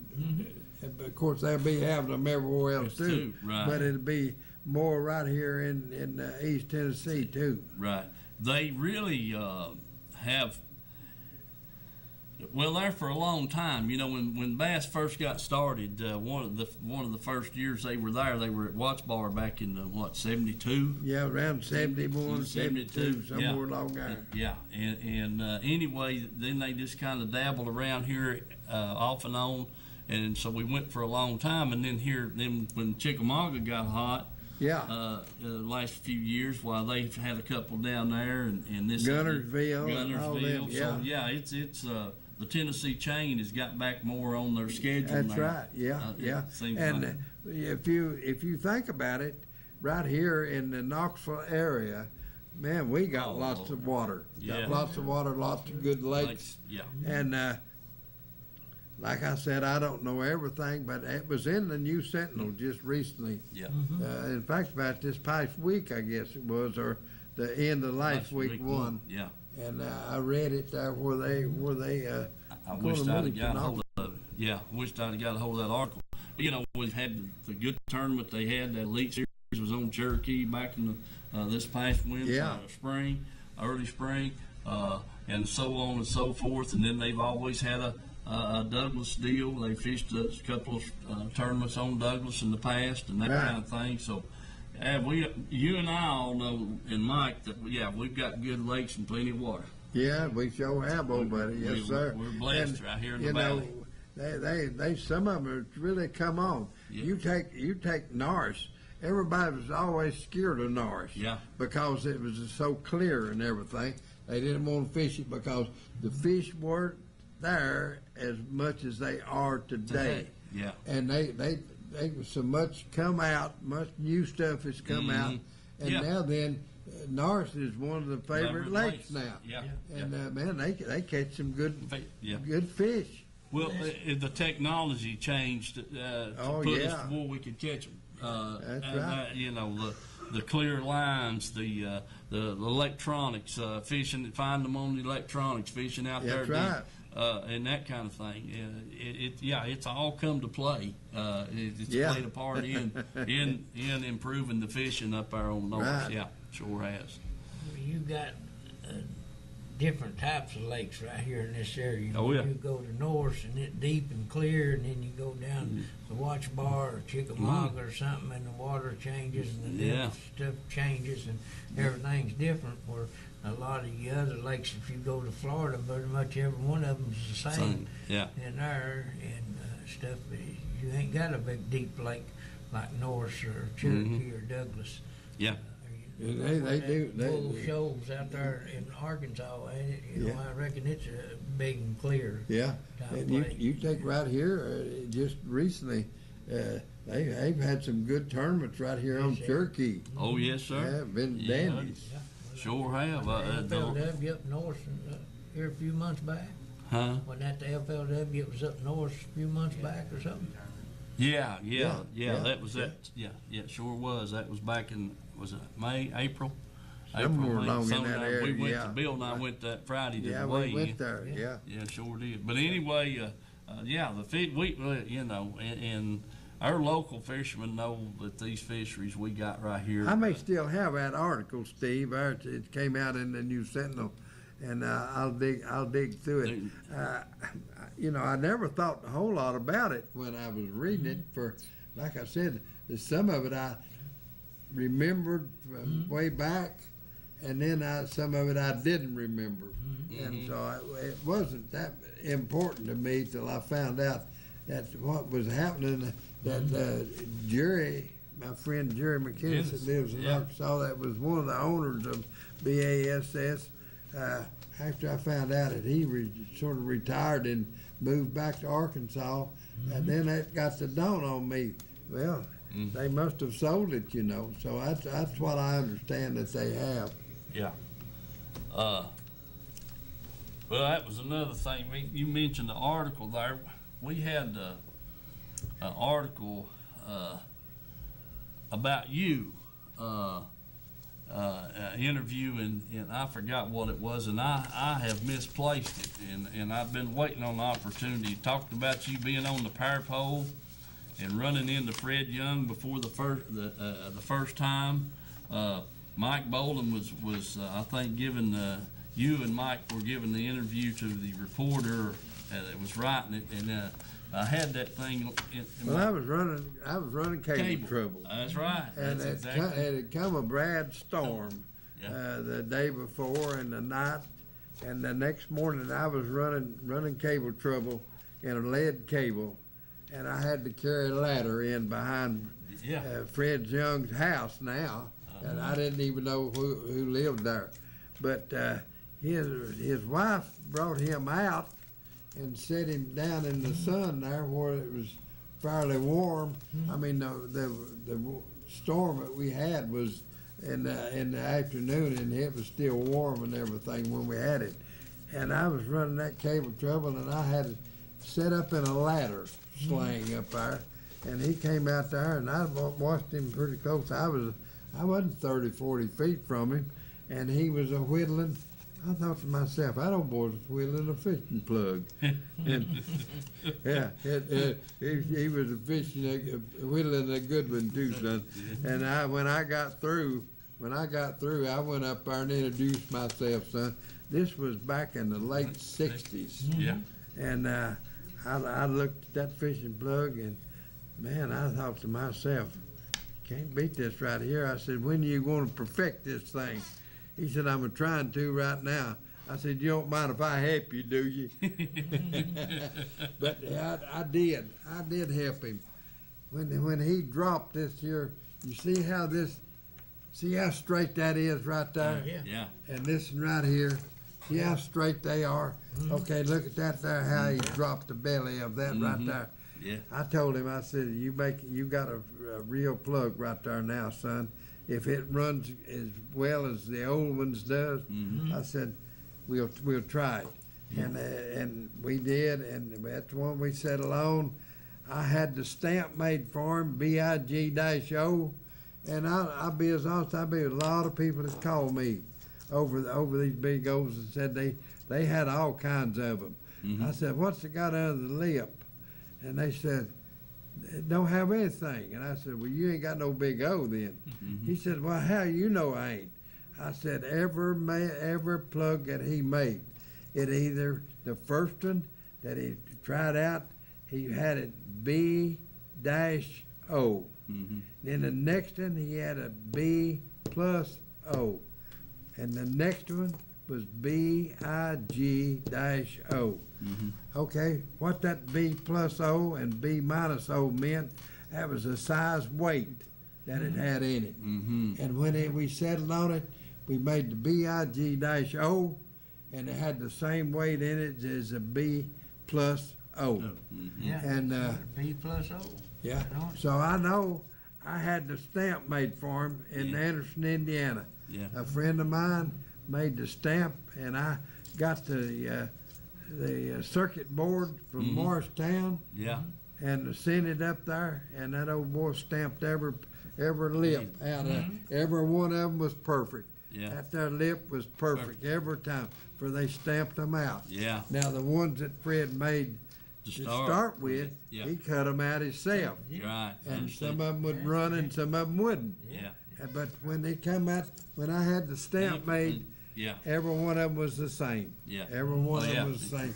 of course, they'll be having them everywhere else too. Right. But it'll be more right here in East Tennessee too. Right. They really have. Well, there for a long time. You know, when bass first got started, one of the first years they were there, they were at Watts Bar back in the 72. Yeah, around 71, 72, somewhere along there. Yeah, and anyway, then they just kind of dabbled around here off and on, and so we went for a long time. And then when Chickamauga got hot, the last few years, while they've had a couple down there, and this Gunnersville, and all them, So it's the Tennessee chain has got back more on their schedule. That's now. right. Yeah. And like. if you think about it, right here in the Knoxville area, man, we got lots of water. Yeah. Got lots of water, lots of good lakes. Yeah. And like I said, I don't know everything, but it was in the New Sentinel just recently. Yeah. In fact, about this past week, I guess it was, or the end of last week one. Yeah. And I read it where they I wished I'd have got a hold of it. Yeah, I wished I'd have got a hold of that article. You know, we've had the good tournament they had. That Elite Series was on Cherokee back in this past winter, spring, early spring, and so on and so forth. And then they've always had a Douglas deal. They fished a couple of tournaments on Douglas in the past and that kind of thing. So, you and I all know, and Mike, that we've got good lakes and plenty of water. Yeah, we sure have, old buddy. Yes, sir. We're blessed right here in the valley. They some of them have really come on. Yeah. You take Norris. Everybody was always scared of Norris. Yeah. Because it was so clear and everything. They didn't want to fish it because the fish weren't there as much as they are today. Yeah. And they so much come out, much new stuff has come out, and now then. Norris is one of the favorite lakes now. Yeah. And man, they catch some good fish. Well, the technology changed to put us to where we could catch them. That's right. You know, the clear lines, the electronics, fishing, find them on the electronics, fishing out there. That's right. And that kind of thing. It's all come to play. It's played a part in improving the fishing up there on North. Right. Yeah, sure has. You got different types of lakes right here in this area. You go to North and it's deep and clear, and then you go down the Watch Bar or Chickamauga or something, and the water changes and the stuff changes and everything's different. Where a lot of the other lakes, if you go to Florida, pretty much every one of them is the same. In there and stuff. You ain't got a big deep lake like Norris or Cherokee or Douglas. Yeah. They do. Bull shoals out there in Arkansas, and I reckon it's a big and clear. Yeah, and you take right here just recently. They've had some good tournaments right here on Cherokee. Oh yes, sir. Yeah, been dandies. Sure have. FLW up north here a few months back. Huh? Wasn't that the FLW? It was up north a few months back or something. Yeah. That was it. Yeah, it sure was. That was back in, was it May, April? Somewhere along in that area. We went to Bill and I went that Friday to the weigh-in. Yeah, we went there. Yeah, sure did. But anyway, the fish, and our local fishermen know that these fisheries we got right here. I may still have that article, Steve. It came out in the New Sentinel, and I'll dig through it. I never thought a whole lot about it when I was reading it. For, like I said, some of it I remembered from way back, and then some of it I didn't remember, and so it wasn't that important to me till I found out that what was happening. That Jerry, my friend Jerry McKinnis, that lives in Arkansas, that was one of the owners of BASS. After I found out that he sort of retired and moved back to Arkansas, and then that got to dawn on me. Well, they must have sold it, So that's what I understand that they have. Yeah. Well, that was another thing. You mentioned the article there. We had an article about you, interview, and I forgot what it was, and I have misplaced it, and I've been waiting on the opportunity. Talked about you being on the power pole and running into Fred Young before the first time. Mike Bolden was I think giving you and Mike were giving the interview to the reporter that was writing it, and I had that thing. I was running cable trouble. That's right. And it had come a bad storm the day before and the night, and the next morning I was running cable trouble in a lead cable, and I had to carry a ladder in behind Fred Young's house now, and I didn't even know who lived there, but his wife brought him out and set him down in the sun there where it was fairly warm. I mean, the storm that we had was in the afternoon, and it was still warm and everything when we had it. And I was running that cable trouble, and I had set up in a ladder sling up there, and he came out there, and I watched him pretty close. I wasn't 30, 40 feet from him, and he was a whittling. I thought to myself, that old boy was whittling a fishing plug. And, yeah, he was whittling a good one too, son. And when I got through, I went up there and introduced myself, son. This was back in the late '60s. Yeah. And I looked at that fishing plug, and man, I thought to myself, can't beat this right here. I said, when you going to perfect this thing? He said, I'm trying to right now. I said, you don't mind if I help you, do you? But yeah, I did help him. When he dropped this here, you see how straight that is right there? Yeah. And this one right here, see how straight they are? Okay, look at that there, how he dropped the belly of that right there. Yeah. I told him, I said, you got a real plug right there now, son. If it runs as well as the old ones does, I said, we'll try it. And we did, and that's one we settled on. I had the stamp made for him, BIG-O, and I'll be as honest, a lot of people that called me over these big O's and said they had all kinds of them. I said, what's it got under the lip? And they said, it don't have anything. And I said, well, you ain't got no big O then. He said, well, how you know I ain't? I said, every plug that he made, it either the first one that he tried out, he had it B-O. Then the next one, he had a B+O. And the next one was BIG-O. Okay, what that B+O and B-O meant, that was the size weight that it had in it. And when we settled on it, we made the BIG-O, and it had the same weight in it as a B+O. Yeah. And B+O. yeah, so I know I had the stamp made for him in Anderson, Indiana. Yeah. A friend of mine made the stamp, and I got the circuit board from Morristown. Yeah. And sent it up there, and that old boy stamped every lip out of every one of them was perfect. Yeah. That their lip was perfect every time, for they stamped them out. Yeah. Now the ones that Fred made to start with, he cut them out himself. Right. And some of them would run and some of them wouldn't. Yeah. But when they come out, when I had the stamp made, every one of them was the same. Yeah. Every one of them was the same.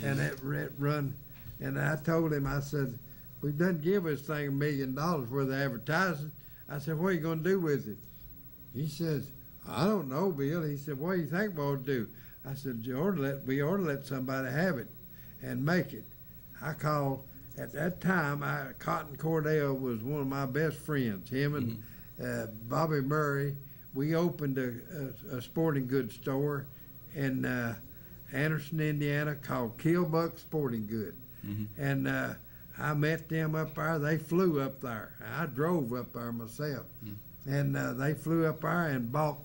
And it run, and I told him, I said, we've done give this thing $1 million worth of advertising. I said, what are you going to do with it? He says, I don't know, Bill. He said, what do you think we ought to do? I said, we ought to let somebody have it and make it. I called, at that time, Cotton Cordell was one of my best friends. Him and Bobby Murray, we opened a sporting goods store in Anderson, Indiana, called Killbuck Sporting Good. And I met them up there. They flew up there. I drove up there myself. And they flew up there and bought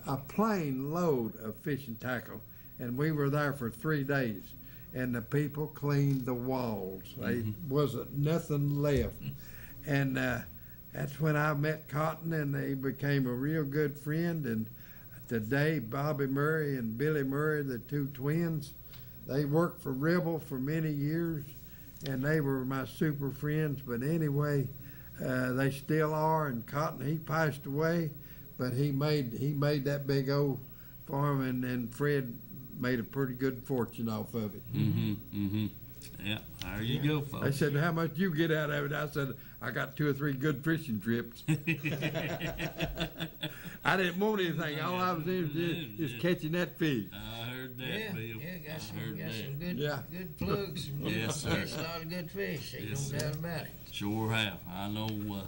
a plane load of fishing tackle. And we were there for 3 days. And the people cleaned the walls. There wasn't nothing left. And that's when I met Cotton, and they became a real good friend. And today, Bobby Murray and Billy Murray, the two twins, they worked for Rebel for many years, and they were my super friends. But anyway, they still are. And Cotton, he passed away, but he made that big O for him, and Fred made a pretty good fortune off of it. Yeah, there you go, folks. They said, how much you get out of it? I said, I got 2 or 3 good fishing trips. I didn't want anything. All I was interested in is catching that fish. I heard that, Bill. Yeah, got some good plugs, some good, Yes, sir. a lot of good fish. Ain't Yes, no sir. doubt about it. Sure have. I know,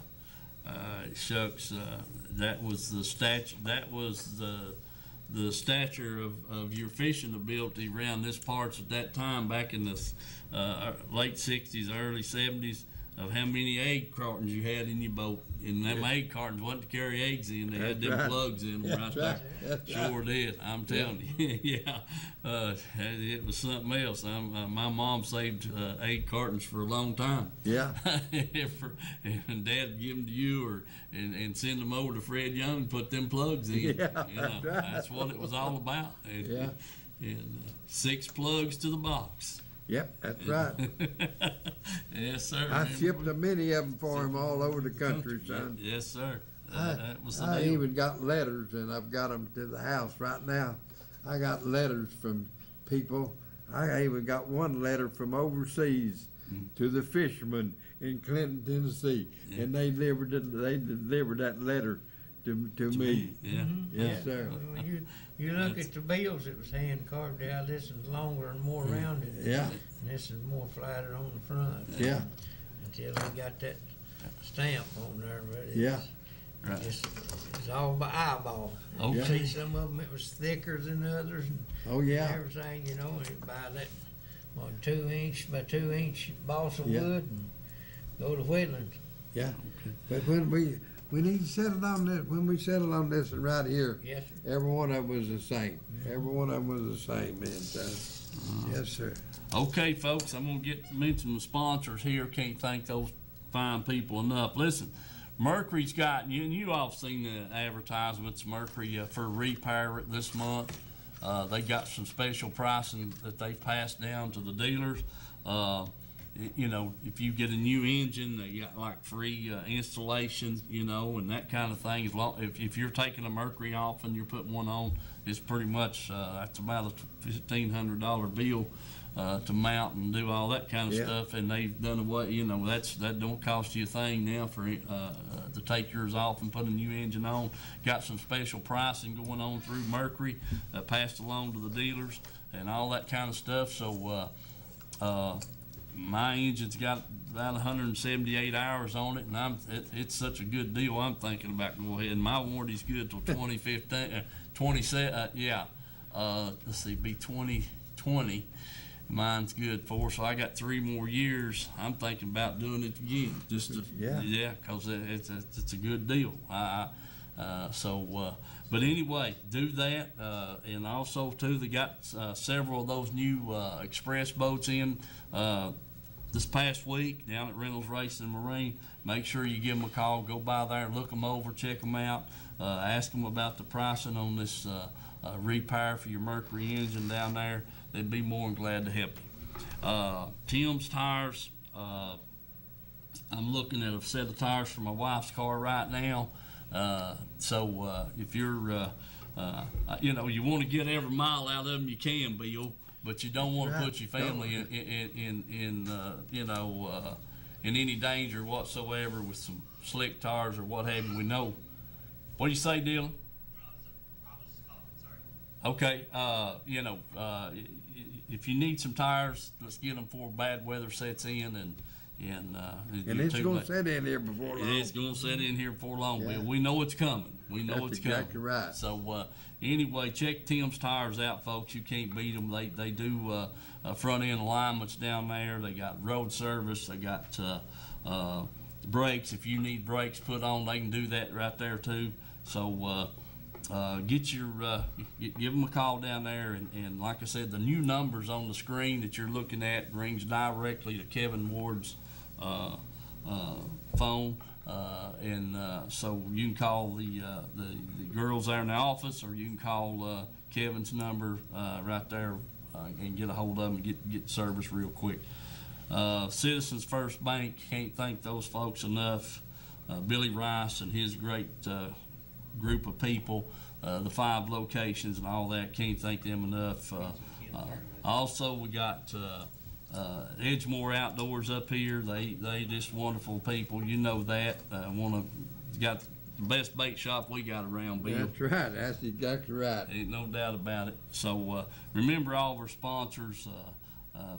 shucks, that was the stature. That was the stature of your fishing ability around this parts at that time, back in the late '60s, early '70s. of how many egg cartons you had in your boat. And them egg cartons wasn't to carry eggs in. They had them plugs in them right there. Sure did. I'm telling you. Yeah. It was something else. My mom saved egg cartons for a long time. Yeah. And Dad would give them to you and send them over to Fred Young, put them plugs in. Yeah, that's what it was all about. And 6 plugs to the box. Yep, that's right. Yes, sir. I shipped a many of them for him all over the country, son. Yes, sir. That was the I deal. even got letters, and I've got them to the house right now. I got letters from people. I even got one letter from overseas to the fishermen in Clinton, Tennessee, and they delivered that letter to me. Yeah. Yes, sir. When you look at the bills, it was hand carved out. This is longer and more rounded. Yeah. And this is more flatter on the front. Yeah. Until they got that stamp on there, but Right. it's all by eyeball. Okay. You see some of them, it was thicker than others. And Oh, yeah. everything, you know, and you buy that 2-inch by 2-inch balsa Yeah. wood and go to Whitland. Yeah. But when we need to settle on this, when we settle on this right here, Yes, sir. every one of them was the same. Every one of them was the same, man. Yes, sir. Okay, folks, I'm going to mention the sponsors here. Can't thank those fine people enough. Listen, Mercury's got, and you all seen the advertisements, Mercury for repair this month. They got some special pricing that they passed down to the dealers. You know, if you get a new engine, they got like free installation, you know, and that kind of thing. As long if you're taking a Mercury off and you're putting one on, it's pretty much that's about a $1,500 bill to mount and do all that kind of stuff. And they've done away, you know, that don't cost you a thing now for to take yours off and put a new engine on. Got some special pricing going on through Mercury, passed along to the dealers and all that kind of stuff. So my engine's got about 178 hours on it, and it's such a good deal. I'm thinking about going ahead. And my warranty's good till 2015, 27. Let's see, be 2020. Mine's good for, so I got 3 more years. I'm thinking about doing it again, just to, because it's a good deal. But anyway, do that, and also too, they got several of those new express boats in this past week down at Reynolds Racing and Marine. Make sure you give them a call. Go by there, look them over, check them out, ask them about the pricing on this repair for your Mercury engine down there. They'd be more than glad to help you. Tim's Tires. I'm looking at a set of tires for my wife's car right now. So if you're, you know, you want to get every mile out of them, you can, Bill, but you don't want to put your family in you know, in any danger whatsoever with some slick tires or what have you. We know. What do you say, Dylan? Okay, you know, if you need some tires, let's get them before bad weather sets in, and it's going to set in here before long. It's going to set in here before long, Bill. We know it's coming. We know it's coming. Exactly right. So anyway, check Tim's Tires out, folks. You can't beat them. They do front end alignments down there. They got road service. They got brakes. If you need brakes put on, they can do that right there too. So give them a call down there, and like I said, the new numbers on the screen that you're looking at rings directly to Kevin Ward's phone, and so you can call the girls there in the office, or you can call Kevin's number right there and get a hold of them and get service real quick. Citizens First Bank, can't thank those folks enough. Billy Rice and his great group of people, the 5 locations and all that, can't thank them enough. Also, we got Edgemore Outdoors up here. They just wonderful people, you know that. Got the best bait shop we got around, Bill. That's right. That's exactly right. Ain't no doubt about it. So remember all of our sponsors,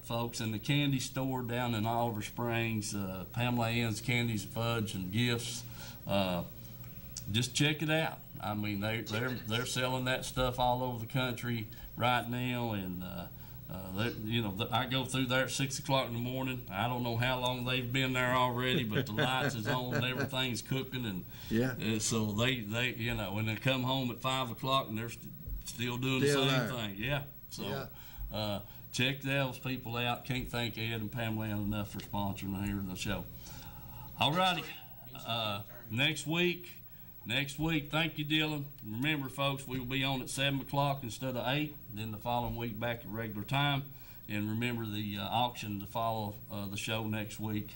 folks, in the candy store down in Oliver Springs, Pamela Ann's Candies, Fudge, and Gifts. Just check it out. I mean, they're selling that stuff all over the country right now, and I go through there at 6 o'clock in the morning. I don't know how long they've been there already, but the lights is on and everything's cooking, and so they when they come home at 5 o'clock and they're still doing the same thing. Yeah. So check those people out. Can't thank Ed and Pamela enough for sponsoring here the show. All righty. Next week, thank you, Dylan. Remember, folks, we will be on at 7 o'clock instead of 8. Then the following week back at regular time. And remember the auction to follow the show next week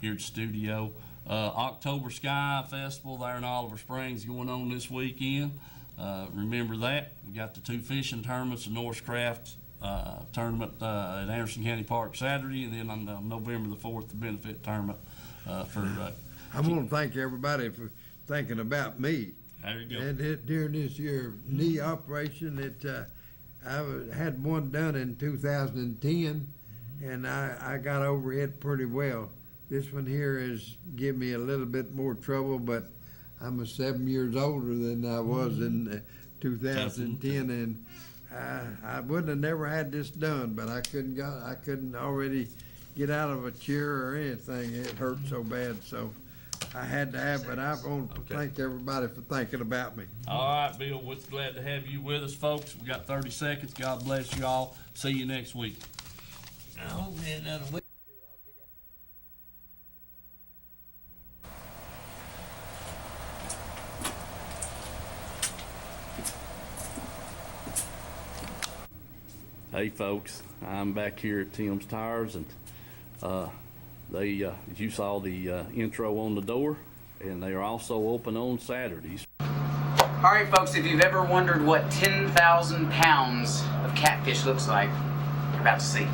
here at the studio. October Sky Festival there in Oliver Springs going on this weekend. Remember that. We got the 2 fishing tournaments, the Norse Craft tournament at Anderson County Park Saturday, and then on November the 4th, the benefit tournament for. I want to thank everybody for thinking about me. There you go. And during this year knee operation, I had one done in 2010, and I got over it pretty well. This one here is give me a little bit more trouble, but I'm 7 years older than I was in 2010, and I wouldn't have never had this done, but I couldn't already get out of a chair or anything. It hurt so bad, so I had to have, but I want to thank everybody for thinking about me. All right, Bill, we're glad to have you with us, folks. We got 30 seconds. God bless you all. See you next week. I hope that another week. Hey, folks, I'm back here at Tim's Tires, and you saw the intro on the door, and they are also open on Saturdays. All right, folks, if you've ever wondered what 10,000 pounds of catfish looks like, you're about to see.